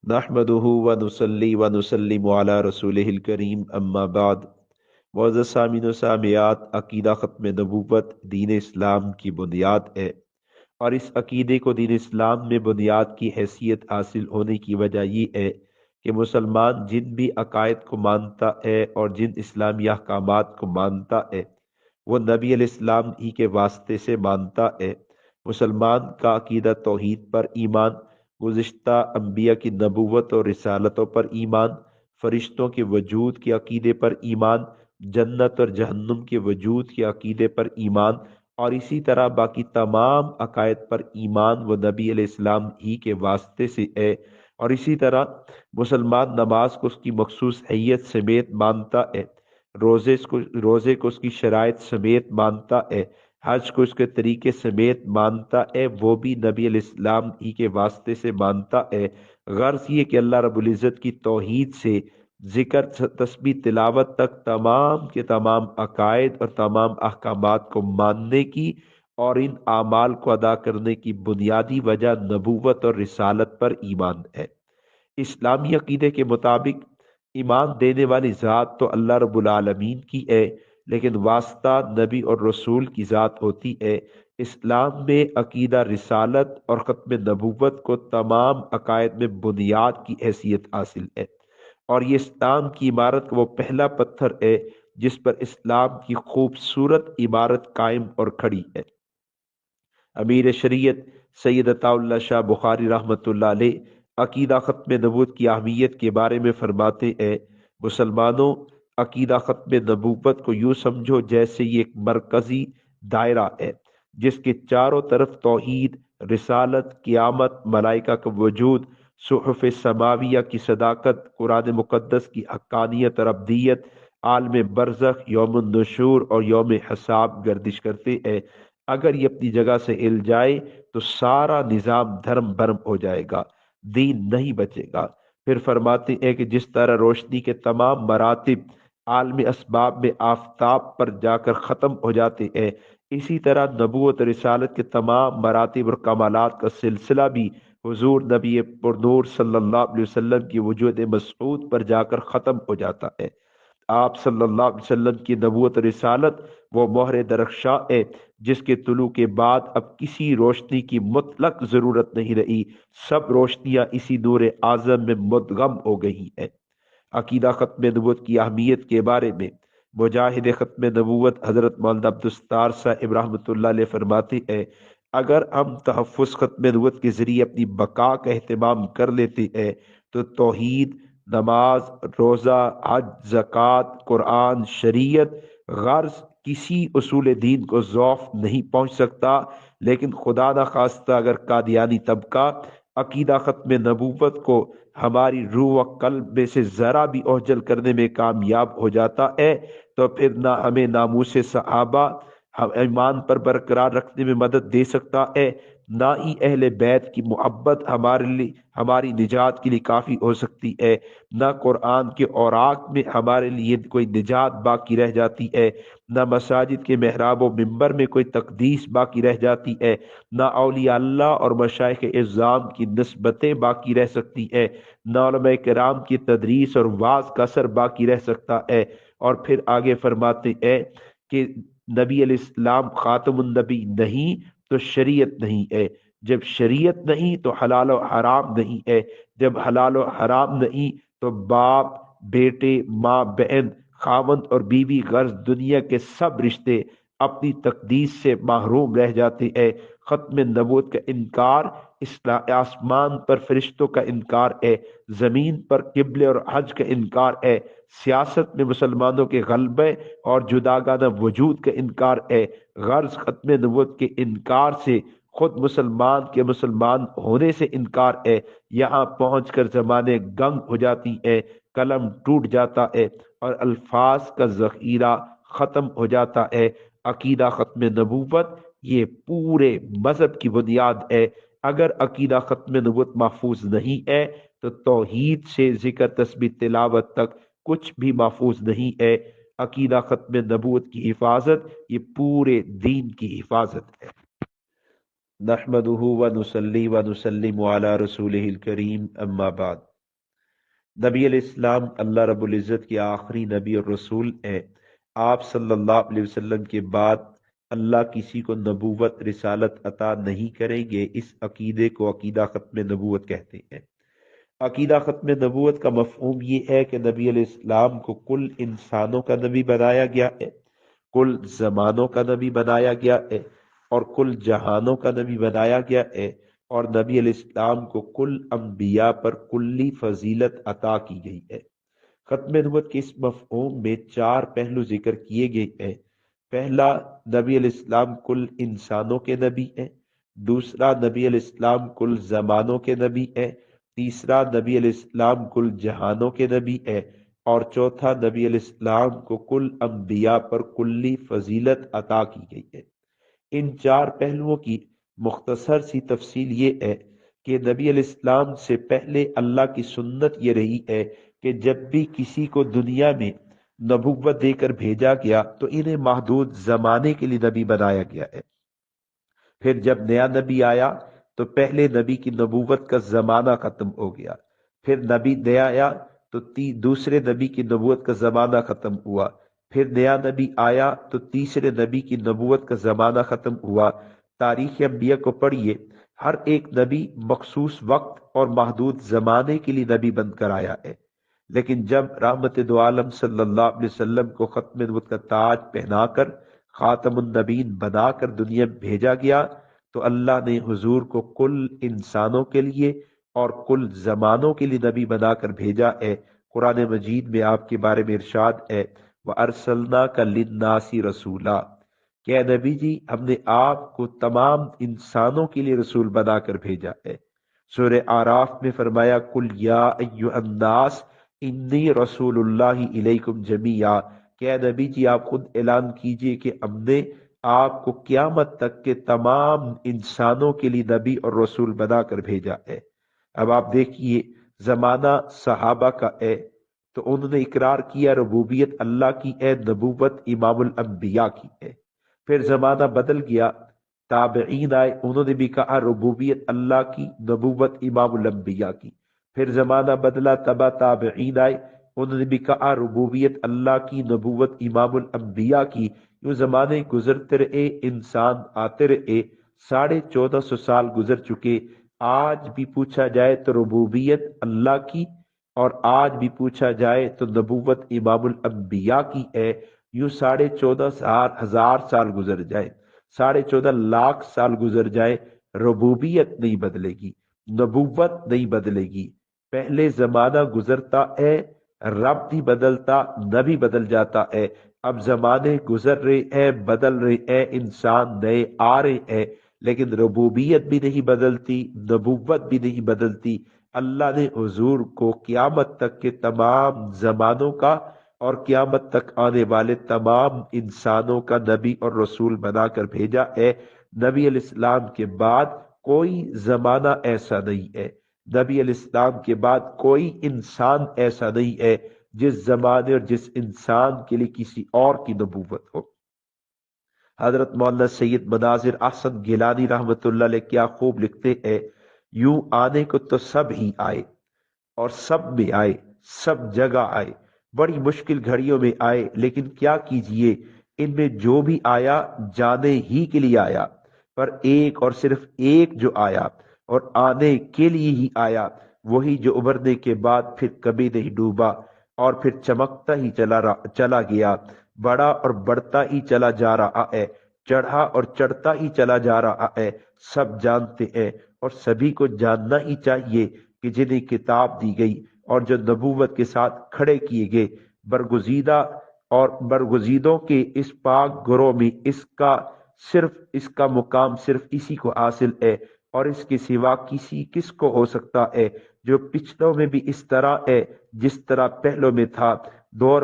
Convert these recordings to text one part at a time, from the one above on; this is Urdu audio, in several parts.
نحمدہ ونصلی ونسلم علی رسولہ الکریم اما بعد۔ معزز سامعین و سامعات، عقیدہ ختم نبوت دین اسلام کی بنیاد ہے، اور اس عقیدے کو دین اسلام میں بنیاد کی حیثیت حاصل ہونے کی وجہ یہ ہے کہ مسلمان جن بھی عقائد کو مانتا ہے اور جن اسلامی احکامات کو مانتا ہے وہ نبی علیہ السلام ہی کے واسطے سے مانتا ہے۔ مسلمان کا عقیدہ توحید پر ایمان، گزشتہ انبیاء کی نبوت اور رسالتوں پر ایمان، فرشتوں کے وجود کے عقیدے پر ایمان، جنت اور جہنم کے وجود کے عقیدے پر ایمان، اور اسی طرح باقی تمام عقائد پر ایمان وہ نبی علیہ السلام ہی کے واسطے سے ہے۔ اور اسی طرح مسلمان نماز کو اس کی مخصوص حیت سمیت مانتا ہے، روزے کو اس کی شرائط سمیت مانتا ہے، حج کو اس کے طریقے سمیت مانتا ہے، وہ بھی نبی علیہ السلام ہی کے واسطے سے مانتا ہے۔ غرض یہ کہ اللہ رب العزت کی توحید سے ذکر، تسبیح، تلاوت تک تمام کے تمام عقائد اور تمام احکامات کو ماننے کی اور ان اعمال کو ادا کرنے کی بنیادی وجہ نبوت اور رسالت پر ایمان ہے۔ اسلامی عقیدے کے مطابق ایمان دینے والی ذات تو اللہ رب العالمین کی ہے، لیکن واسطہ نبی اور رسول کی ذات ہوتی ہے۔ اسلام میں عقیدہ رسالت اور ختم نبوت کو تمام عقائد میں بنیاد کی حیثیت حاصل ہے، اور یہ اسلام کی عمارت کا وہ پہلا پتھر ہے جس پر اسلام کی خوبصورت عمارت قائم اور کھڑی ہے۔ امیر شریعت سید عطا اللہ شاہ بخاری رحمۃ اللہ علیہ عقیدہ ختم نبوت کی اہمیت کے بارے میں فرماتے ہیں: مسلمانوں، عقیدہ ختم نبوت کو یوں سمجھو جیسے یہ ایک مرکزی دائرہ ہے جس کے چاروں طرف توحید، رسالت، قیامت، ملائکہ کا وجود، صحف سماویہ کی صداقت، قرآن مقدس کی حقانیت اور ابدیت، عالم برزخ، یوم النشور اور یوم حساب گردش کرتے ہیں۔ اگر یہ اپنی جگہ سے ہل جائے تو سارا نظام دھرم برم ہو جائے گا، دین نہیں بچے گا۔ پھر فرماتے ہیں کہ جس طرح روشنی کے تمام مراتب عالم اسباب میں آفتاب پر جا کر ختم ہو جاتے ہیں، اسی طرح نبوت اور رسالت کے تمام مراتب اور کمالات کا سلسلہ بھی حضور نبی پر نور صلی اللہ علیہ وسلم کی وجود مسعود پر جا کر ختم ہو جاتا ہے۔ آپ صلی اللہ علیہ وسلم کی نبوت اور رسالت وہ مہر درخشاں ہے جس کے طلوع کے بعد اب کسی روشنی کی مطلق ضرورت نہیں رہی، سب روشنیاں اسی نور اعظم میں مدغم ہو گئی ہیں۔ عقیدہ ختم نبوت کی اہمیت کے بارے میں مجاہد ختم نبوت حضرت مولانا عبدالستار صاحب رحمۃ اللہ علیہ فرماتے ہیں: اگر ہم تحفظ ختم نبوت کے ذریعے اپنی بقا کا اہتمام کر لیتے ہیں تو توحید، نماز، روزہ، حج، زکوٰۃ، قرآن، شریعت، غرض کسی اصول دین کو ضعف نہیں پہنچ سکتا، لیکن خدا نخواستہ اگر قادیانی طبقہ عقیدہ ختم نبوت کو ہماری روح و قلب میں سے ذرا بھی اوجل کرنے میں کامیاب ہو جاتا ہے تو پھر نہ ہمیں ناموس صحابہ ہم ایمان پر برقرار رکھنے میں مدد دے سکتا ہے، نہ ہی اہل بیت کی محبت ہمارے لیے، ہماری نجات کے لیے کافی ہو سکتی ہے، نہ قرآن کے اوراق میں ہمارے لیے کوئی نجات باقی رہ جاتی ہے، نہ مساجد کے محراب و منبر میں کوئی تقدیس باقی رہ جاتی ہے، نہ اولیاء اللہ اور مشائخ اعظام کی نسبتیں باقی رہ سکتی ہے، نہ علماء کرام کی تدریس اور وعظ کا اثر باقی رہ سکتا ہے۔ اور پھر آگے فرماتے ہیں کہ نبی علیہ السلام خاتم النبی نہیں تو شریعت نہیں ہے، جب شریعت نہیں تو حلال و حرام نہیں ہے، جب حلال و حرام نہیں تو باپ، بیٹے، ماں، بہن، خاوند اور بیوی، غرض دنیا کے سب رشتے اپنی تقدیس سے محروم رہ جاتے ہیں۔ ختم نبوت کا انکار آسمان پر فرشتوں کا انکار ہے، زمین پر قبلے اور حج کا انکار ہے، سیاست میں مسلمانوں کے غلبے اور جداگانہ وجود کا انکار ہے۔ غرض ختم نبوت کے انکار سے خود مسلمان کے مسلمان ہونے سے انکار ہے۔ یہاں پہنچ کر زبانیں گنگ ہو جاتی ہیں، قلم ٹوٹ جاتا ہے اور الفاظ کا ذخیرہ ختم ہو جاتا ہے۔ عقیدہ ختم نبوت یہ پورے مذہب کی بنیاد ہے۔ اگر عقیدہ ختم نبوت محفوظ نہیں ہے تو توحید سے ذکر، تسبیح، تلاوت تک کچھ بھی محفوظ نہیں ہے۔ عقیدہ ختم نبوت کی حفاظت یہ پورے دین کی حفاظت ہے۔ نحمدہ ونصلی ونسلم علی رسولہ الکریم اما بعد۔ نبی علیہ السلام اللہ رب العزت کے آخری نبی اور رسول ہیں۔ آپ صلی اللہ علیہ وسلم کے بعد اللہ کسی کو نبوت رسالت عطا نہیں کریں گے۔ اس عقیدے کو عقیدہ ختم نبوت کہتے ہیں۔ عقیدہ ختم نبوت کا مفہوم یہ ہے کہ نبی علیہ السلام کو کل انسانوں کا نبی بنایا گیا ہے، کل زمانوں کا نبی بنایا گیا ہے، اور کل جہانوں کا نبی بنایا گیا ہے، اور نبی علیہ السلام کو کل انبیاء پر کلی فضیلت عطا کی گئی ہے۔ ختم نبوت کے اس مفہوم میں چار پہلو ذکر کیے گئے ہیں۔ پہلا، نبی علیہ السلام کل انسانوں کے نبی ہیں۔ دوسرا، نبی علیہ السلام کل زمانوں کے نبی ہیں۔ تیسرا، نبی علیہ السلام کل جہانوں کے نبی ہے، اور چوتھا، نبی علیہ السلام کو کل انبیاء پر کلی فضیلت عطا کی گئی ہے۔ ان چار پہلوؤں کی مختصر سی تفصیل یہ ہے کہ نبی علیہ السلام سے پہلے اللہ کی سنت یہ رہی ہے کہ جب بھی کسی کو دنیا میں نبوت دے کر بھیجا گیا تو انہیں محدود زمانے کے لیے نبی بنایا گیا ہے۔ پھر جب نیا نبی آیا تو پہلے نبی کی نبوت کا زمانہ ختم ہو گیا، پھر نبی نیا آیا تو دوسرے نبی کی نبوت کا زمانہ ختم ہوا، پھر نیا نبی آیا تو تیسرے نبی کی نبوت کا زمانہ ختم ہوا۔ تاریخ انبیاء کو پڑھیے، ہر ایک نبی مخصوص وقت اور محدود زمانے کے لیے نبی بن کر آیا ہے، لیکن جب رحمت دو عالم صلی اللہ علیہ وسلم کو ختم نبوت کا تاج پہنا کر خاتم النبیین بنا کر دنیا میں بھیجا گیا تو اللہ نے حضور کو کل انسانوں کے لیے اور کل زمانوں کے لیے نبی بنا کر بھیجا ہے۔ قرآن مجید میں آپ کے بارے میں ارشاد ہے، وَأَرْسَلْنَاكَ لِلنَّاسِ رَسُولًا، کہ اے نبی جی ہم نے آپ کو تمام انسانوں کے لیے رسول بنا کر بھیجا ہے۔ سورہ آراف میں فرمایا، قُلْ یا ایھا الناس انی رسول اللہ الیکم جمیعا، کہ اے نبی جی آپ خود اعلان کیجئے کہ ہم نے آپ کو قیامت تک کے تمام انسانوں کے لیے نبی اور رسول بنا کر بھیجا ہے۔ اب آپ دیکھیے، زمانہ صحابہ کا ہے تو انہوں نے اقرار کیا ربوبیت اللہ کی ہے، نبوت امام الانبیاء کی ہے۔ پھر زمانہ بدل گیا، تابعین آئے، انہوں نے بھی کہا ربوبیت اللہ کی، نبوت امام الانبیاء کی۔ پھر زمانہ بدلا، تبا تابعین آئے، انہوں نے بھی کہا ربوبیت اللہ کی، نبوت امام الانبیاء کی۔ یوں زمانے گزرتے رہے، انسان آتے رہے، 1450 سال گزر چکے۔ آج بھی پوچھا جائے تو ربوبیت اللہ کی، اور آج بھی پوچھا جائے تو نبوت امام الانبیاء کی ہے۔ یوں 14,500 سال گزر جائے، 14.5 لاکھ سال گزر جائے، ربوبیت نہیں بدلے گی، نبوت نہیں بدلے گی۔ پہلے زمانہ گزرتا ہے، رب نہیں بدلتا، نبی بدل جاتا ہے۔ اب زمانے گزر رہے ہیں، بدل رہے ہیں، انسان نئے آ رہے ہیں، لیکن ربوبیت بھی نہیں بدلتی، نبوت بھی نہیں بدلتی۔ اللہ نے حضور کو قیامت تک کے تمام زمانوں کا اور قیامت تک آنے والے تمام انسانوں کا نبی اور رسول بنا کر بھیجا ہے۔ نبی علیہ السلام کے بعد کوئی زمانہ ایسا نہیں ہے، نبی علیہ السلام کے بعد کوئی انسان ایسا نہیں ہے جس زمانے اور جس انسان کے لیے کسی اور کی نبوت ہو۔ حضرت مولانا سید مناظر احسن گیلانی رحمت اللہ علیہ کیا خوب لکھتے ہیں، یوں آنے کو تو سب ہی آئے اور سب میں آئے، سب جگہ آئے، بڑی مشکل گھڑیوں میں آئے، لیکن کیا کیجئے، ان میں جو بھی آیا جانے ہی کے لیے آیا، پر ایک اور صرف ایک جو آیا اور آنے کے لیے ہی آیا، وہی جو ابھرنے کے بعد پھر کبھی نہیں ڈوبا اور پھر چمکتا ہی چلا گیا، بڑا اور بڑھتا ہی چلا جا رہا ہے، چڑھا اور چڑھتا ہی چلا جا رہا ہے۔ سب جانتے ہیں اور سبھی کو جاننا ہی چاہیے کہ جنہیں کتاب دی گئی اور جو نبوت کے ساتھ کھڑے کیے گئے، برگزیدہ اور برگزیدوں کے اس پاک گروہ میں اس کا مقام صرف اسی کو حاصل ہے، اور اس کے سوا کس کو ہو سکتا ہے، جو پچھلوں میں بھی اس طرح ہے جس طرح پہلوں میں تھا، دور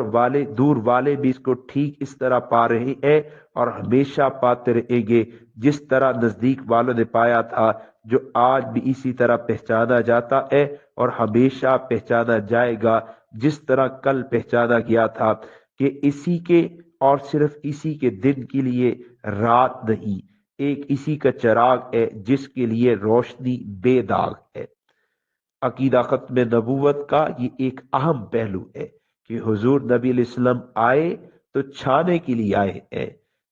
والے بھی اس کو ٹھیک اس طرح پا رہے ہیں اور ہمیشہ پاتے رہیں گے جس طرح نزدیک والوں نے پایا تھا، جو آج بھی اسی طرح پہچانا جاتا ہے اور ہمیشہ پہچانا جائے گا جس طرح کل پہچانا گیا تھا، کہ اسی کے اور صرف اسی کے دن کے لیے رات نہیں، ایک اسی کا چراغ ہے جس کے لیے روشنی بے داغ ہے۔ عقیدہ ختم نبوت کا یہ ایک اہم پہلو ہے کہ حضور نبی علیہ السلام آئے تو چھانے کے لیے آئے ہیں،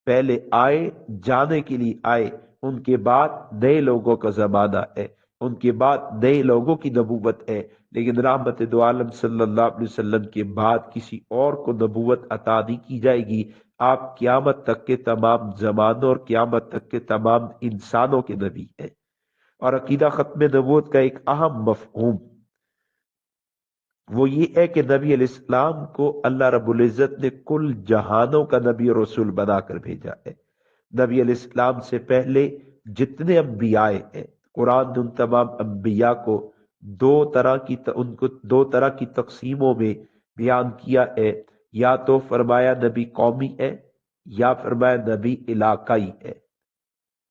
پہلے آئے جانے کے لیے آئے، ان کے بعد نئے لوگوں کا زمانہ ہے، ان کے بعد نئے لوگوں کی نبوت ہے، لیکن رحمت دو عالم صلی اللہ علیہ وسلم کے بعد کسی اور کو نبوت عطا نہیں کی جائے گی۔ آپ قیامت تک کے تمام زمانوں اور قیامت تک کے تمام انسانوں کے نبی ہیں۔ اور عقیدہ ختم نبوت کا ایک اہم مفہوم وہ یہ ہے کہ نبی علیہ السلام کو اللہ رب العزت نے کل جہانوں کا نبی اور رسول بنا کر بھیجا ہے۔ نبی علیہ السلام سے پہلے جتنے انبیاء ہیں، قرآن نے ان تمام انبیاء کو دو طرح کی تقسیموں میں بیان کیا ہے، یا تو فرمایا نبی قومی ہے، یا فرمایا نبی علاقائی ہے،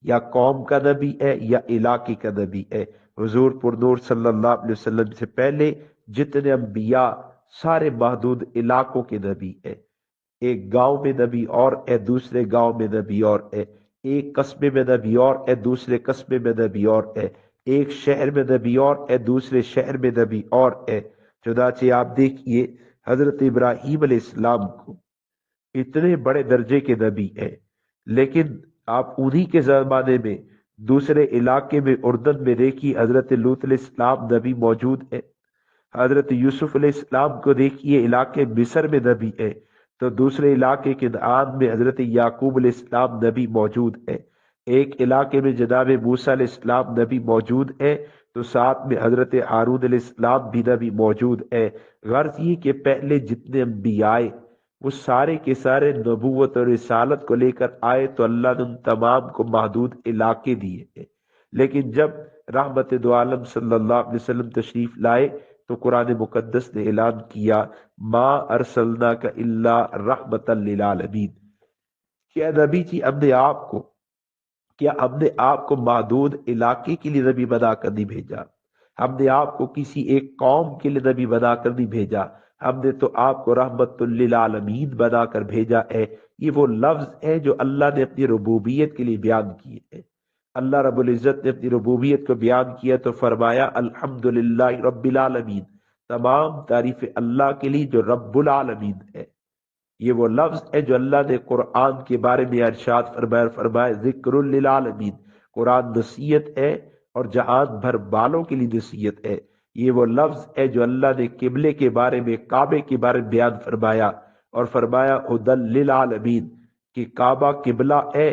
یا قوم کا نبی ہے یا علاقے کا نبی ہے۔ حضور پر نور صلی اللہ علیہ وسلم سے پہلے جتنے انبیاء سارے محدود علاقوں کے نبی ہیں۔ ایک گاؤں میں نبی اور ہے، دوسرے گاؤں میں نبی اور ہے، ایک قصبے میں نبی اور ہے، دوسرے قصبے میں نبی اور ہے، ایک شہر میں نبی اور ہے، دوسرے شہر میں نبی اور ہے۔ چنانچہ آپ دیکھیے حضرت ابراہیم علیہ السلام کو اتنے بڑے درجے کے نبی ہیں، لیکن آپ انہی کے زمانے میں دوسرے علاقے میں اردن میں دیکھیے حضرت لوط علیہ السلام نبی موجود ہے، حضرت یوسف علیہ السلام کو دیکھیے علاقے مصر میں نبی ہے، تو دوسرے علاقے کنعان میں حضرت یعقوب علیہ السلام نبی موجود ہے، ایک علاقے میں جناب موسیٰ علیہ السلام نبی موجود ہے، تو ساتھ میں حضرت ہارون علیہ السلام بھی نبی موجود ہے۔ غرض یہ کہ پہلے جتنے انبیاء آئے وہ سارے کے سارے نبوت اور رسالت کو لے کر آئے، تو اللہ نے ان تمام کو محدود علاقے دیے ہیں، لیکن جب رحمت دو عالم صلی اللہ علیہ وسلم تشریف لائے تو قرآن مقدس نے اعلان کیا ما ارسلناک الا رحمتا للعالمین، کیا نبی جی ہم نے آپ کو محدود علاقے کے لیے نبی بنا کر نہیں بھیجا، ہم نے آپ کو کسی ایک قوم کے لیے نبی بنا کر نہیں بھیجا، ہم نے تو آپ کو رحمت للعالمین بنا کر بھیجا ہے۔ یہ وہ لفظ ہے جو اللہ نے اپنی ربوبیت کے لیے بیان کیے ہیں۔ اللہ رب العزت نے اپنی ربوبیت کو بیان کیا تو فرمایا الحمدللہ رب العالمین، تمام تعریف اللہ کے لیے جو رب العالمین ہے۔ یہ وہ لفظ ہے جو اللہ نے قرآن کے بارے میں ارشاد فرمایا ذکر للعالمین، قرآن نصیحت ہے اور جہان بھر والوں کے لیے نصیحت ہے۔ یہ وہ لفظ ہے جو اللہ نے قبلے کے بارے میں، کعبے کے بارے میں بیان فرمایا اور فرمایا ہدی للعالمین، کہ کعبہ قبلہ ہے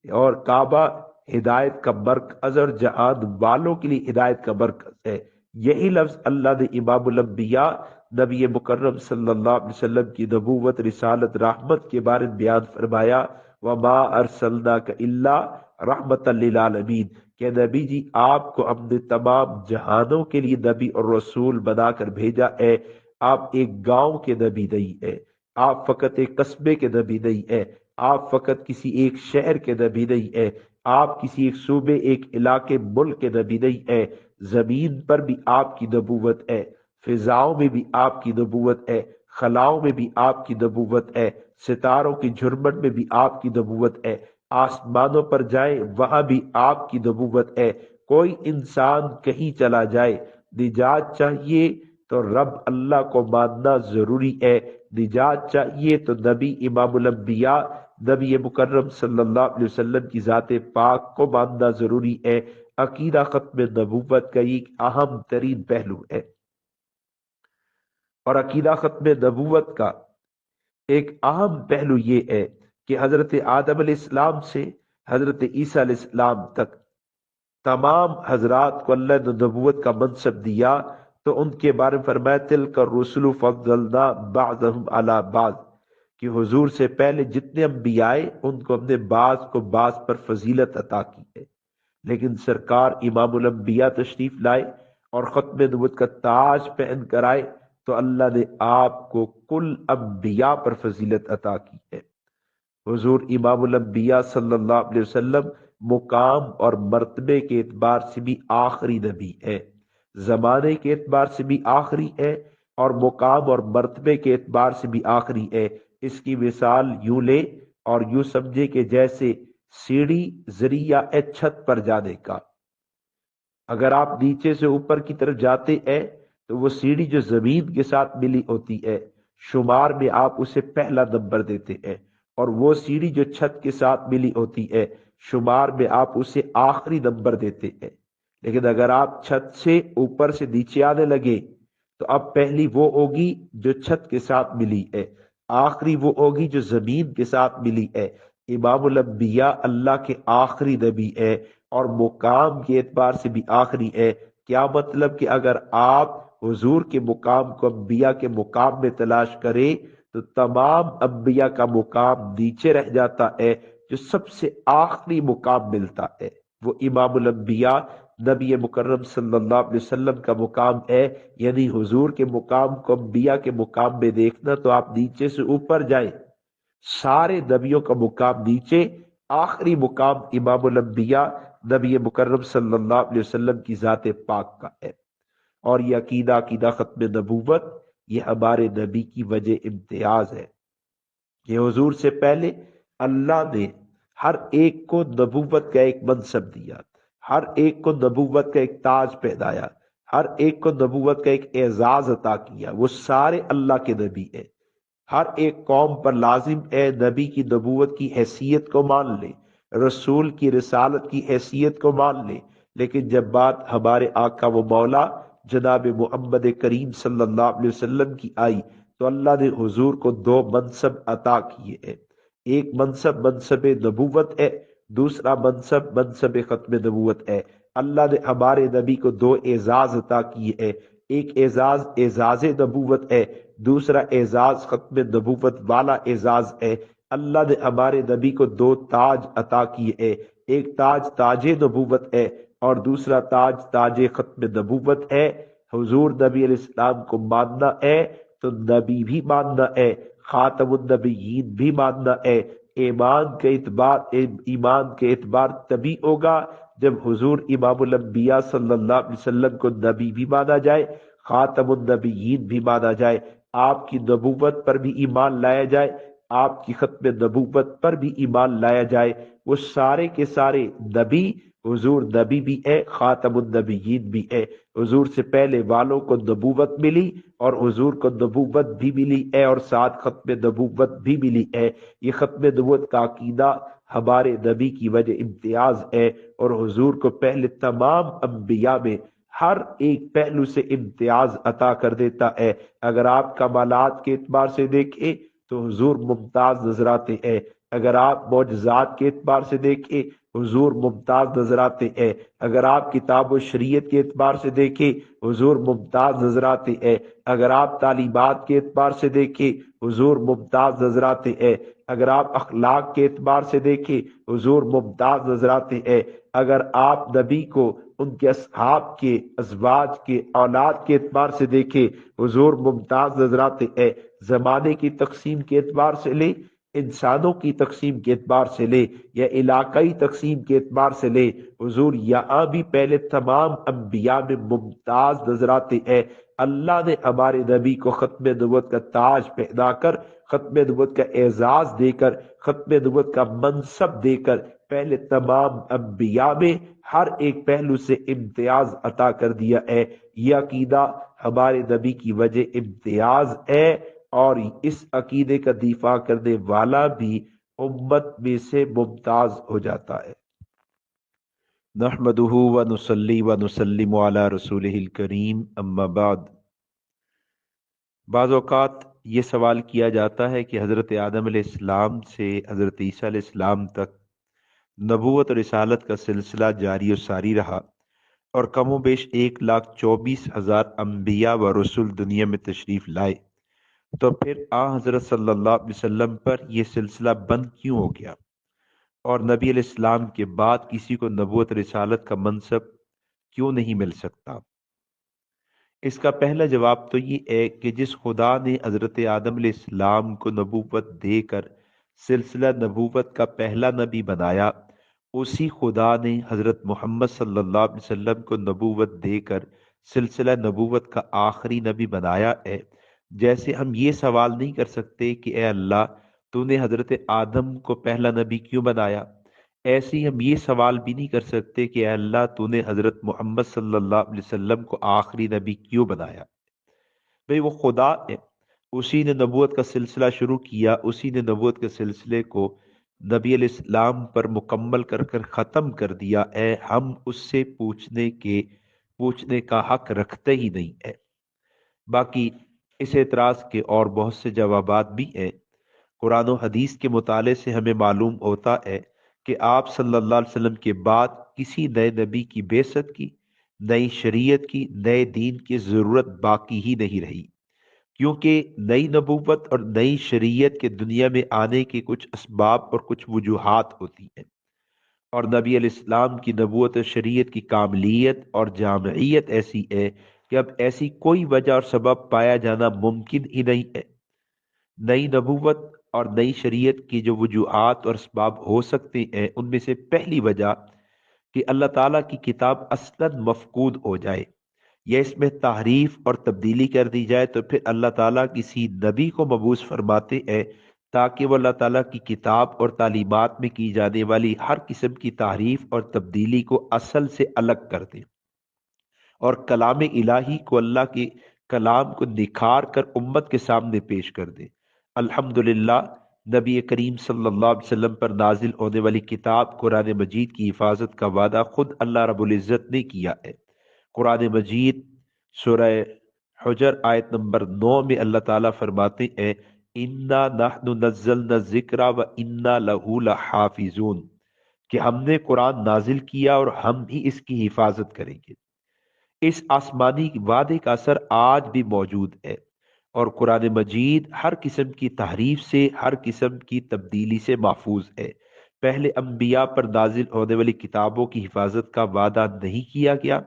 اور کعبہ ہدایت کا مرکز اور جہان والوں کے لیے ہدایت کا مرکز ہے۔ یہی لفظ اللہ نے امام الانبیاء نبی مکرم صلی اللہ علیہ وسلم کی نبوت، رسالت، رحمت کے بارے میں بیان فرمایا وما ارسلناک الا رحمتا للعالمین، کہ نبی جی آپ کو ہم نے تمام جہانوں کے لیے نبی اور رسول بنا کر بھیجا ہے۔ آپ ایک گاؤں کے نبی نہیں ہے، آپ فقط ایک قصبے کے نبی نہیں ہے، آپ فقط کسی ایک شہر کے نبی نہیں ہے، آپ کسی ایک صوبے، ایک علاقے، ملک کے نبی نہیں ہے، زمین پر بھی آپ کی نبوت ہے، فضاؤں میں بھی آپ کی نبوت ہے، خلاؤں میں بھی آپ کی نبوت ہے، ستاروں کی جھرمٹ میں بھی آپ کی نبوت ہے، آسمانوں پر جائیں وہاں بھی آپ کی نبوت ہے۔ کوئی انسان کہیں چلا جائے، نجات چاہیے تو رب اللہ کو ماننا ضروری ہے، نجات چاہیے تو نبی امام الانبیاء نبی مکرم صلی اللہ علیہ وسلم کی ذات پاک کو ماننا ضروری ہے۔ عقیدہ ختم نبوت کا ایک اہم ترین پہلو ہے، اور عقیدہ ختم نبوت کا ایک اہم پہلو یہ ہے کہ حضرت آدم علیہ السلام سے حضرت عیسیٰ علیہ السلام تک تمام حضرات کو اللہ نے نبوت کا منصب دیا، تو ان کے بارے میں فرمایا تلک الرسل فضلنا بعضهم علی بعض، کہ حضور سے پہلے جتنے انبیاء آئے ان کو ہم نے بعض کو بعض پر فضیلت عطا کی ہے، لیکن سرکار امام الانبیاء تشریف لائے اور ختم نبوت کا تاج پہن کر آئے تو اللہ نے آپ کو کل انبیاء پر فضیلت عطا کی ہے۔ حضور امام الانبیاء صلی اللہ علیہ وسلم مقام اور مرتبے کے اعتبار سے بھی آخری نبی ہے، زمانے کے اعتبار سے بھی آخری ہے، اور مقام اور مرتبے کے اعتبار سے بھی آخری ہے۔ اس کی مثال یوں لے اور یوں سمجھے کہ جیسے سیڑھی ذریعہ ہے چھت پر جانے کا، اگر آپ نیچے سے اوپر کی طرف جاتے ہیں تو وہ سیڑھی جو زمین کے ساتھ ملی ہوتی ہے، شمار میں آپ اسے پہلا نمبر دیتے ہیں، اور وہ سیڑھی جو چھت کے ساتھ ملی ہوتی ہے، شمار میں آپ اسے آخری نمبر دیتے ہیں۔ لیکن اگر آپ چھت سے اوپر سے نیچے آنے لگے تو اب پہلی وہ ہوگی جو چھت کے ساتھ ملی ہے، آخری وہ ہوگی جو زمین کے ساتھ ملی ہے۔ امام الانبیاء اللہ کے آخری نبی ہے، اور مقام کے اعتبار سے بھی آخری ہے۔ کیا مطلب کہ اگر آپ حضور کے مقام کو انبیاء کے مقام میں تلاش کریں تو تمام انبیاء کا مقام نیچے رہ جاتا ہے، جو سب سے آخری مقام ملتا ہے وہ امام الانبیاء نبی مکرم صلی اللہ علیہ وسلم کا مقام ہے۔ یعنی حضور کے مقام کو انبیاء کے مقام میں دیکھنا تو آپ نیچے سے اوپر جائیں، سارے نبیوں کا مقام نیچے، آخری مقام امام الانبیاء نبی مکرم صلی اللہ علیہ وسلم کی ذات پاک کا ہے۔ اور یہ عقیدہ ختم نبوت، یہ ہمارے نبی کی وجہ امتیاز ہے کہ حضور سے پہلے اللہ نے ہر ایک کو نبوت کا ایک منصب دیا، ہر ایک کو نبوت کا ایک تاج پہنایا، ہر ایک کو نبوت کا ایک اعزاز عطا کیا۔ وہ سارے اللہ کے نبی ہیں۔ ہر ایک قوم پر لازم ہے نبی کی نبوت کی حیثیت کو مان لے، رسول کی رسالت کی حیثیت کو مان لے، لیکن جب بات ہمارے آقا و مولا جناب محمد کریم صلی اللہ علیہ وسلم کی آئی تو اللہ نے حضور کو دو منصب عطا کیے ہیں۔ ایک منصب منصب نبوت ہے، دوسرا منصب منصب ختم نبوت ہے۔ اللہ نے ہمارے نبی کو دو اعزاز عطا کیے ہیں، ایک اعزاز اعزاز نبوت ہے، دوسرا اعزاز ختم نبوت والا اعزاز ہے۔ اللہ نے ہمارے نبی کو دو تاج عطا کیے ہیں، ایک تاج تاج نبوت ہے اور دوسرا تاج تاج ختم نبوت ہے۔ حضور نبی علیہ السلام کو ماننا ہے تو نبی بھی ماننا ہے، خاتم النبیین بھی ماننا ہے۔ ایمان کے اعتبار تبھی ہوگا جب حضور امام الانبیاء صلی اللہ علیہ وسلم کو نبی بھی مانا جائے، خاتم النبیین بھی مانا جائے، آپ کی نبوت پر بھی ایمان لایا جائے، آپ کی ختم نبوت پر بھی ایمان لایا جائے۔ وہ سارے کے سارے نبی، حضور نبی بھی ہے، خاتم النبیین بھی ہے۔ حضور سے پہلے والوں کو نبوت ملی اور حضور کو نبوت بھی ملی ہے اور ساتھ ختم نبوت بھی ملی ہے۔ یہ ختم نبوت کا عقیدہ ہمارے نبی کی وجہ امتیاز ہے، اور حضور کو پہلے تمام انبیاء میں ہر ایک پہلو سے امتیاز عطا کر دیتا ہے۔ اگر آپ کمالات کے اعتبار سے دیکھیں تو حضور ممتاز نظر آتے ہیں، اگر آپ معجزات کے اعتبار سے دیکھیں حضور ممتاز نظر آتے ہیں، اگر آپ کتاب و شریعت کے اعتبار سے دیکھیں حضور ممتاز نظر آتے ہیں، اگر آپ تعلیمات کے اعتبار سے دیکھیں حضور ممتاز نظر آتے ہیں، اگر آپ اخلاق کے اعتبار سے دیکھیں حضور ممتاز نظر آتے ہیں، اگر آپ نبی کو ان کے اصحاب کے، ازواج کے، اولاد کے اعتبار سے دیکھیں حضور ممتاز نظر آتے ہیں۔ زمانے کی تقسیم کے اعتبار سے لے، انسانوں کی تقسیم کے اعتبار سے لے یا علاقائی تقسیم کے اعتبار سے لے، حضور یہاں بھی پہلے تمام انبیاء میں ممتاز نظر آتے ہیں۔ اللہ نے ہمارے نبی کو ختم نبوت کا تاج پہنا کر، ختم نبوت کا اعزاز دے کر، ختم نبوت کا منصب دے کر پہلے تمام انبیاء میں ہر ایک پہلو سے امتیاز عطا کر دیا ہے۔ یہ عقیدہ ہمارے نبی کی وجہ امتیاز ہے، اور اس عقیدے کا دفاع کرنے والا بھی امت میں سے ممتاز ہو جاتا ہے۔ نحمدہ و نصلی و نسلم علی رسولہ الکریم، اما بعد۔ بعض اوقات یہ سوال کیا جاتا ہے کہ حضرت آدم علیہ السلام سے حضرت عیسیٰ علیہ السلام تک نبوت اور رسالت کا سلسلہ جاری و ساری رہا، اور کم و بیش 1,24,000 انبیاء و رسول دنیا میں تشریف لائے، تو پھر حضرت صلی اللہ علیہ وسلم پر یہ سلسلہ بند کیوں ہو گیا، اور نبی علیہ السلام کے بعد کسی کو نبوت رسالت کا منصب کیوں نہیں مل سکتا؟ اس کا پہلا جواب تو یہ ہے کہ جس خدا نے حضرت آدم علیہ السلام کو نبوت دے کر سلسلہ نبوت کا پہلا نبی بنایا، اسی خدا نے حضرت محمد صلی اللہ علیہ وسلم کو نبوت دے کر سلسلہ نبوت کا آخری نبی بنایا ہے۔ جیسے ہم یہ سوال نہیں کر سکتے کہ اے اللہ تو نے حضرت آدم کو پہلا نبی کیوں بنایا، ایسے ہی ہم یہ سوال بھی نہیں کر سکتے کہ اے اللہ تو نے حضرت محمد صلی اللہ علیہ وسلم کو آخری نبی کیوں بنایا؟ بھئی وہ خدا ہے، اسی نے نبوت کا سلسلہ شروع کیا، اسی نے نبوت کے سلسلے کو نبی علیہ السلام پر مکمل کر کر ختم کر دیا ہے، ہم اس سے پوچھنے کا حق رکھتے ہی نہیں ہے۔ باقی اس اعتراض کے اور بہت سے جوابات بھی ہیں۔ قرآن و حدیث کے مطالعے سے ہمیں معلوم ہوتا ہے کہ آپ صلی اللہ علیہ وسلم کے بعد کسی نئے نبی کی بعثت کی، نئی شریعت کی، نئے دین کی ضرورت باقی ہی نہیں رہی، کیونکہ نئی نبوت اور نئی شریعت کے دنیا میں آنے کے کچھ اسباب اور کچھ وجوہات ہوتی ہیں، اور نبی علیہ السلام کی نبوت اور شریعت کی کاملیت اور جامعیت ایسی ہے کہ اب ایسی کوئی وجہ اور سبب پایا جانا ممکن ہی نہیں ہے۔ نئی نبوت اور نئی شریعت کی جو وجوہات اور اسباب ہو سکتے ہیں، ان میں سے پہلی وجہ کہ اللہ تعالیٰ کی کتاب اصلاً مفقود ہو جائے یا اس میں تحریف اور تبدیلی کر دی جائے، تو پھر اللہ تعالیٰ کسی نبی کو مبعوث فرماتے ہیں تاکہ وہ اللہ تعالیٰ کی کتاب اور تعلیمات میں کی جانے والی ہر قسم کی تحریف اور تبدیلی کو اصل سے الگ کر دیں اور کلام الہی کو، اللہ کے کلام کو نکھار کر امت کے سامنے پیش کر دے۔ الحمدللہ نبی کریم صلی اللہ علیہ وسلم پر نازل ہونے والی کتاب قرآن مجید کی حفاظت کا وعدہ خود اللہ رب العزت نے کیا ہے۔ قرآن مجید سورہ حجر آیت نمبر 9 میں اللہ تعالیٰ فرماتے ہیں اِنَّا نَحْنُ نَزَّلْنَا الذِّكْرَ وَإِنَّا لَهُ لَحَافِظُونَ، کہ ہم نے قرآن نازل کیا اور ہم ہی اس کی حفاظت کریں گے۔ اس آسمانی وعدے کا اثر آج بھی موجود ہے، اور قرآن مجید ہر قسم کی تحریف سے، ہر قسم کی تبدیلی سے محفوظ ہے۔ پہلے انبیاء پر نازل ہونے والی کتابوں کی حفاظت کا وعدہ نہیں کیا گیا،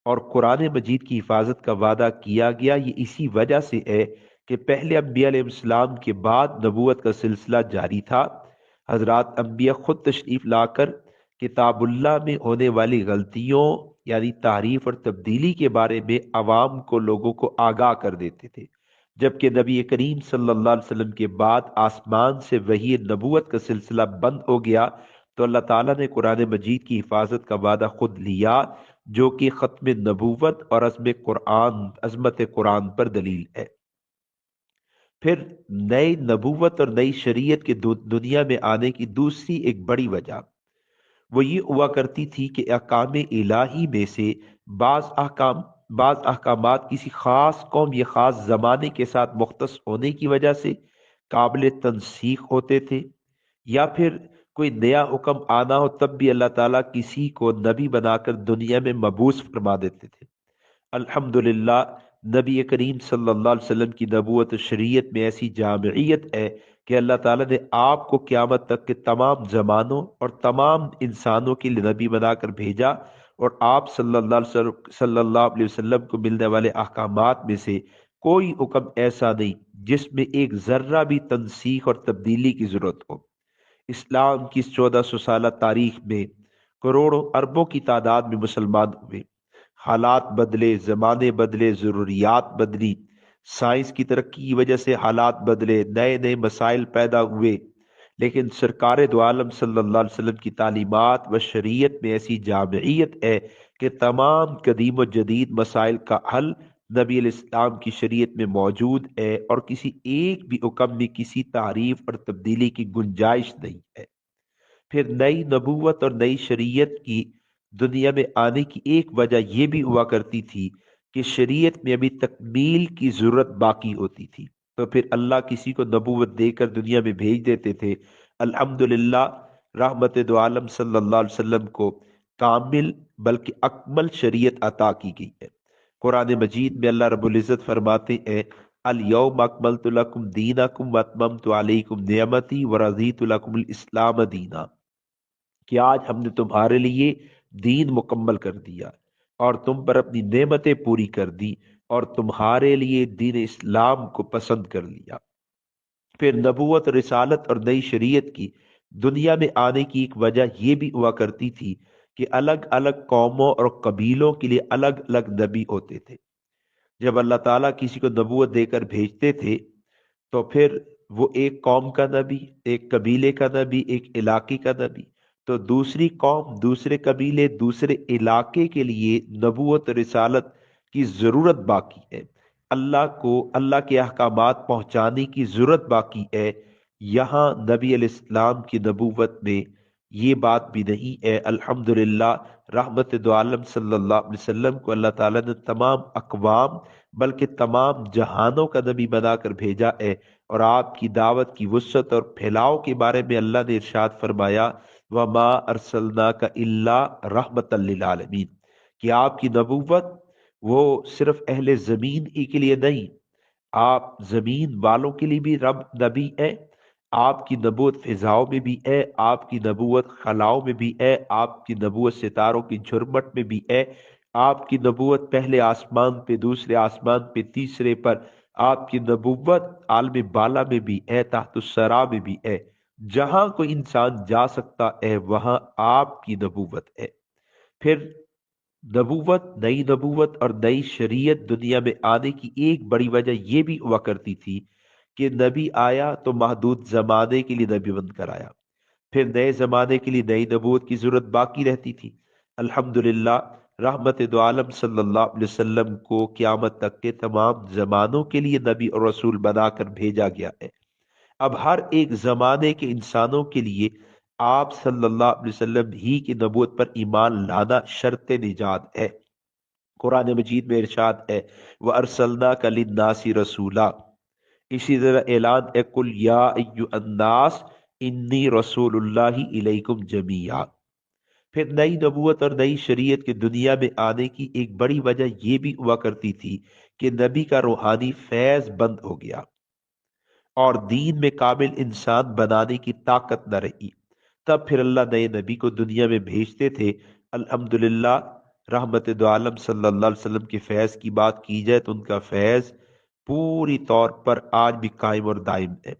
اور قرآن مجید کی حفاظت کا وعدہ کیا گیا، یہ اسی وجہ سے ہے کہ پہلے انبیاء علیہ السلام کے بعد نبوت کا سلسلہ جاری تھا۔ حضرات انبیاء خود تشریف لا کر کتاب اللہ میں ہونے والی غلطیوں یعنی تعریف اور تبدیلی کے بارے میں عوام کو، لوگوں کو آگاہ کر دیتے تھے، جبکہ نبی کریم صلی اللہ علیہ وسلم کے بعد آسمان سے وحی نبوت کا سلسلہ بند ہو گیا، تو اللہ تعالیٰ نے قرآن مجید کی حفاظت کا وعدہ خود لیا، جو کہ ختم نبوت اور عظمت قرآن پر دلیل ہے۔ پھر نئی نبوت اور نئی شریعت کے دنیا میں آنے کی دوسری ایک بڑی وجہ وہ یہ ہوا کرتی تھی کہ احکام الہی میں سے بعض احکامات کسی خاص قوم یا خاص زمانے کے ساتھ مختص ہونے کی وجہ سے قابل تنسیخ ہوتے تھے، یا پھر کوئی نیا حکم آنا ہو تب بھی اللہ تعالیٰ کسی کو نبی بنا کر دنیا میں مبعوث فرما دیتے تھے۔ الحمدللہ نبی کریم صلی اللہ علیہ وسلم کی نبوت و شریعت میں ایسی جامعیت ہے کہ اللہ تعالیٰ نے آپ کو قیامت تک کے تمام زمانوں اور تمام انسانوں کے لیے نبی بنا کر بھیجا، اور آپ صلی اللہ علیہ وسلم کو ملنے والے احکامات میں سے کوئی حکم ایسا نہیں جس میں ایک ذرہ بھی تنسیخ اور تبدیلی کی ضرورت ہو۔ اسلام کی اس 1400 سالہ تاریخ میں کروڑوں اربوں کی تعداد میں مسلمان ہوئے، حالات بدلے، زمانے بدلے، ضروریات بدلی، سائنس کی ترقی کی وجہ سے حالات بدلے، نئے نئے مسائل پیدا ہوئے، لیکن سرکار دو عالم صلی اللہ علیہ وسلم کی تعلیمات و شریعت میں ایسی جامعیت ہے کہ تمام قدیم و جدید مسائل کا حل نبی علیہ السلام کی شریعت میں موجود ہے، اور کسی ایک بھی حکم میں کسی تعریف اور تبدیلی کی گنجائش نہیں ہے۔ پھر نئی نبوت اور نئی شریعت کی دنیا میں آنے کی ایک وجہ یہ بھی ہوا کرتی تھی کہ شریعت میں ابھی تکمیل کی ضرورت باقی ہوتی تھی، تو پھر اللہ کسی کو نبوت دے کر دنیا میں بھیج دیتے تھے۔ الحمدللہ رحمت دو عالم صلی اللہ علیہ وسلم کو کامل بلکہ اکمل شریعت عطا کی گئی ہے۔ قرآن مجید میں اللہ رب العزت فرماتے ہیں الیوم اکملت لکم دینکم واتممت علیکم نعمتی ورضیت لکم الاسلام دینا، کہ آج ہم نے تمہارے لیے دین مکمل کر دیا اور تم پر اپنی نعمتیں پوری کر دی اور تمہارے لیے دین اسلام کو پسند کر لیا۔ پھر نبوت، رسالت اور نئی شریعت کی دنیا میں آنے کی ایک وجہ یہ بھی ہوا کرتی تھی کہ الگ الگ قوموں اور قبیلوں کے لیے الگ الگ نبی ہوتے تھے۔ جب اللہ تعالیٰ کسی کو نبوت دے کر بھیجتے تھے تو پھر وہ ایک قوم کا نبی، ایک قبیلے کا نبی، ایک علاقے کا نبی، تو دوسری قوم، دوسرے قبیلے، دوسرے علاقے کے لیے نبوت اور رسالت کی ضرورت باقی ہے، اللہ کو اللہ کے احکامات پہنچانے کی ضرورت باقی ہے۔ یہاں نبی علیہ السلام کی نبوت میں یہ بات بھی نہیں ہے۔ الحمدللہ، رحمت دو عالم صلی اللہ علیہ وسلم کو اللہ تعالیٰ نے تمام اقوام بلکہ تمام جہانوں کا نبی بنا کر بھیجا ہے، اور آپ کی دعوت کی وسعت اور پھیلاؤ کے بارے میں اللہ نے ارشاد فرمایا وما ارسلناک الا رحمت للعالمین، کہ آپ کی نبوت وہ صرف اہل زمین ہی کے لیے نہیں، آپ زمین والوں کے لیے بھی رب نبی ہے۔ آپ کی نبوت فضاؤں میں بھی ہے، آپ کی نبوت خلاؤں میں بھی ہے، آپ کی نبوت ستاروں کی جھرمٹ میں بھی ہے، آپ کی نبوت پہلے آسمان پہ، دوسرے آسمان پہ، تیسرے پر، آپ کی نبوت عالم بالا میں بھی ہے، تحت الثرا میں بھی ہے، جہاں کوئی انسان جا سکتا ہے وہاں آپ کی نبوت ہے۔ پھر نبوت، نئی نبوت اور نئی شریعت دنیا میں آنے کی ایک بڑی وجہ یہ بھی ہوا کرتی تھی کہ نبی آیا تو محدود زمانے کے لیے نبی بن کر آیا، پھر نئے زمانے کے لیے نئی نبوت کی ضرورت باقی رہتی تھی۔ الحمدللہ، رحمت دو عالم صلی اللہ علیہ وسلم کو قیامت تک کے تمام زمانوں کے لیے نبی اور رسول بنا کر بھیجا گیا ہے۔ اب ہر ایک زمانے کے انسانوں کے لیے آپ صلی اللہ علیہ وسلم ہی کی نبوت پر ایمان لانا شرط نجات ہے۔ قرآن مجید میں ارشاد ہے وَأَرْسَلْنَاكَ لِلنَّاسِ رَسُولًا، اسی طرح اعلان ہے قُلْ يَا أَيُّهَا النَّاسُ إِنِّي رَسُولُ اللَّهِ إِلَيْكُمْ جَمِيعًا۔ پھر نئی نبوت اور نئی شریعت کے دنیا میں آنے کی ایک بڑی وجہ یہ بھی ہوا کرتی تھی کہ نبی کا روحانی فیض بند ہو گیا اور دین میں کامل انسان بنانے کی طاقت نہ رہی، تب پھر اللہ نئے نبی کو دنیا میں بھیجتے تھے۔ الحمدللہ، رحمت دو عالم صلی اللہ علیہ وسلم کے فیض کی بات کی جائے تو ان کا فیض پوری طور پر آج بھی قائم اور دائم ہے،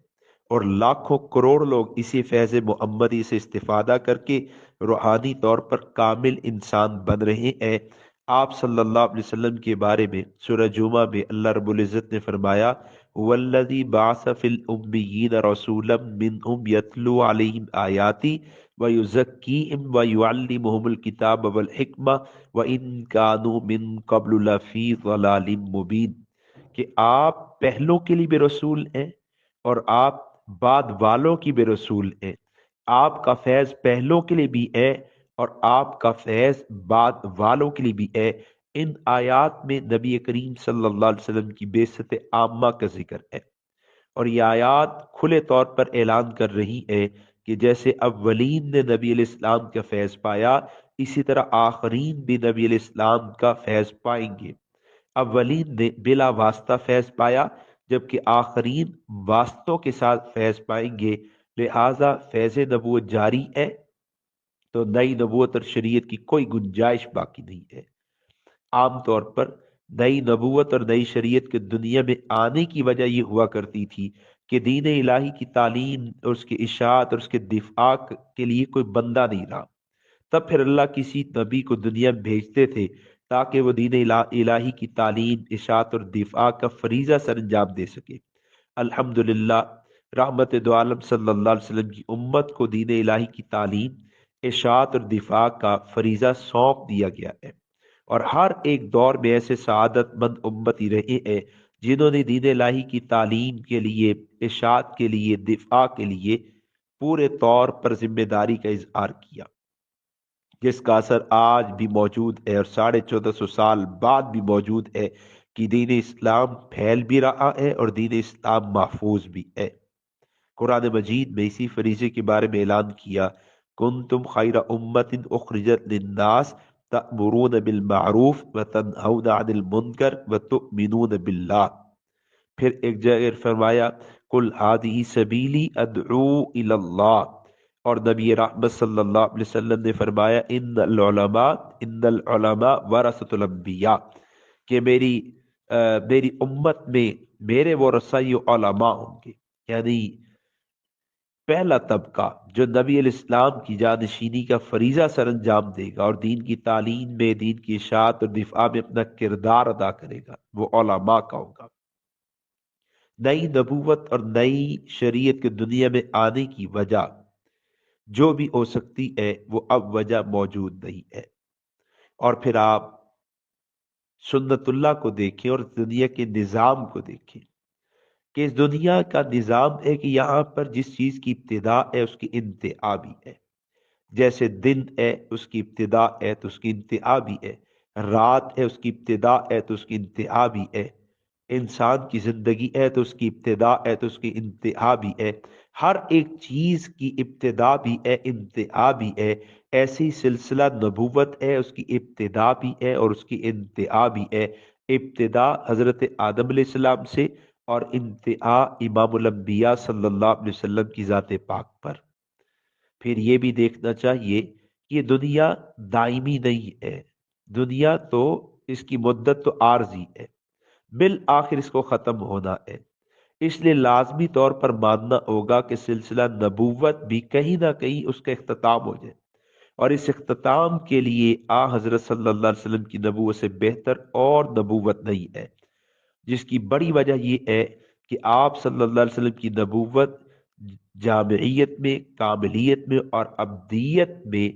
اور لاکھوں کروڑ لوگ اسی فیض محمدی سے استفادہ کر کے روحانی طور پر کامل انسان بن رہے ہیں۔ آپ صلی اللہ علیہ وسلم کے بارے میں سورہ جمعہ میں اللہ رب العزت نے فرمایا والذی بعث فی الامیین رسولا منہم یتلو علیہم آیاتی ویزکیہم ویعلمہم الکتاب والحکمہ وان کانوا من قبل لفی ضلال مبین، کہ آپ پہلوں کے لیے بھی رسول ہیں اور آپ بعد والوں کی بھی رسول ہیں، آپ کا فیض پہلوں کے لیے بھی ہے اور آپ کا فیض بعد والوں کے لیے بھی ہے۔ ان آیات میں نبی کریم صلی اللہ علیہ وسلم کی بعثت عامہ کا ذکر ہے، اور یہ آیات کھلے طور پر اعلان کر رہی ہے کہ جیسے اولین نے نبی علیہ السلام کا فیض پایا، اسی طرح آخرین بھی نبی علیہ السلام کا فیض پائیں گے۔ اولین نے بلا واسطہ فیض پایا، جبکہ آخرین واسطوں کے ساتھ فیض پائیں گے، لہذا فیض نبوت جاری ہے تو نئی نبوت اور شریعت کی کوئی گنجائش باقی نہیں ہے۔ عام طور پر نئی نبوت اور نئی شریعت کے دنیا میں آنے کی وجہ یہ ہوا کرتی تھی کہ دین الہی کی تعلیم اور اس کی اشاعت اور اس کے دفاع کے لیے کوئی بندہ نہیں رہا، تب پھر اللہ کسی نبی کو دنیا میں بھیجتے تھے تاکہ وہ دین الہی کی تعلیم، اشاعت اور دفاع کا فریضہ سر انجام دے سکے۔ الحمدللہ، رحمت دو عالم صلی اللہ علیہ وسلم کی امت کو دین الہی کی تعلیم، اشاعت اور دفاع کا فریضہ سونپ دیا گیا ہے، اور ہر ایک دور میں ایسے سعادت مند امتی رہے ہیں جنہوں نے دین الہی کی تعلیم کے لیے، اشاعت کے لیے، دفاع کے لیے پورے طور پر ذمہ داری کا اظہار کیا، جس کا اثر آج بھی موجود ہے اور 1450 سال بعد بھی موجود ہے کہ دین اسلام پھیل بھی رہا ہے اور دین اسلام محفوظ بھی ہے۔ قرآن مجید میں اسی فریضے کے بارے میں اعلان کیا کنتم خیر امت اخرجت للناس تأمرون بالمعروف وتنہون عن المنکر وتؤمنون باللہ۔ پھر ایک جگہ فرمایا قل ہذہ سبیلی ادعو الی اللہ، اور نبی رحمت صلی اللہ علیہ وسلم نے فرمایا ان العلماء ورثۃ الانبیاء، کہ میری امت میں میرے ورثہ یہ علماء ہوں گے، یعنی پہلا طبقہ جو نبی علیہ السلام کی جانشینی کا فریضہ سر انجام دے گا اور دین کی تعلیم میں، دین کی اشاعت اور دفاع میں اپنا کردار ادا کرے گا، وہ علماء کا ہوگا۔ نئی نبوت اور نئی شریعت کے دنیا میں آنے کی وجہ جو بھی ہو سکتی ہے وہ اب وجہ موجود نہیں ہے۔ اور پھر آپ سنت اللہ کو دیکھیں اور دنیا کے نظام کو دیکھیں کہ اس دنیا کا نظام ہے کہ یہاں پر جس چیز کی ابتدا ہے اس کی انتہا بھی ہے۔ جیسے دن ہے اس کی ابتدا ہے تو اس کی انتہا بھی ہے، رات ہے اس کی ابتدا ہے تو اس کی انتہا بھی ہے، انسان کی زندگی ہے تو اس کی ابتدا ہے تو اس کی انتہا بھی ہے۔ ہر ایک چیز کی ابتدا بھی ہے، انتہا بھی ہے۔ ایسی سلسلہ نبوت ہے، اس کی ابتدا بھی ہے اور اس کی انتہا بھی ہے۔ ابتدا حضرت آدم علیہ السلام سے اور انتہا امام الانبیاء صلی اللہ علیہ وسلم کی ذات پاک پر۔ پھر یہ بھی دیکھنا چاہیے کہ یہ دنیا دائمی نہیں ہے، دنیا تو اس کی مدت تو عارضی ہے، بالآخر اس کو ختم ہونا ہے۔ اس لیے لازمی طور پر ماننا ہوگا کہ سلسلہ نبوت بھی کہیں نہ کہیں اس کا اختتام ہو جائے، اور اس اختتام کے لیے حضرت صلی اللہ علیہ وسلم کی نبوت سے بہتر اور نبوت نہیں ہے، جس کی بڑی وجہ یہ ہے کہ آپ صلی اللہ علیہ وسلم کی نبوت جامعیت میں، کاملیت میں اور ابدیت میں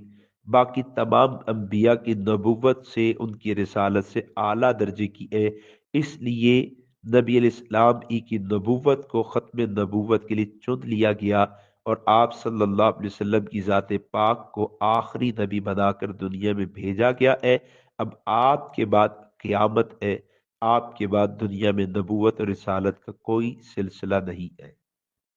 باقی تمام انبیاء کی نبوت سے، ان کی رسالت سے اعلیٰ درجے کی ہے۔ اس لیے نبی علیہ السلام ہی کی نبوت کو ختم نبوت کے لیے چن لیا گیا، اور آپ صلی اللہ علیہ وسلم کی ذات پاک کو آخری نبی بنا کر دنیا میں بھیجا گیا ہے۔ اب آپ کے بعد قیامت ہے، آپ کے بعد دنیا میں نبوت اور رسالت کا کوئی سلسلہ نہیں ہے۔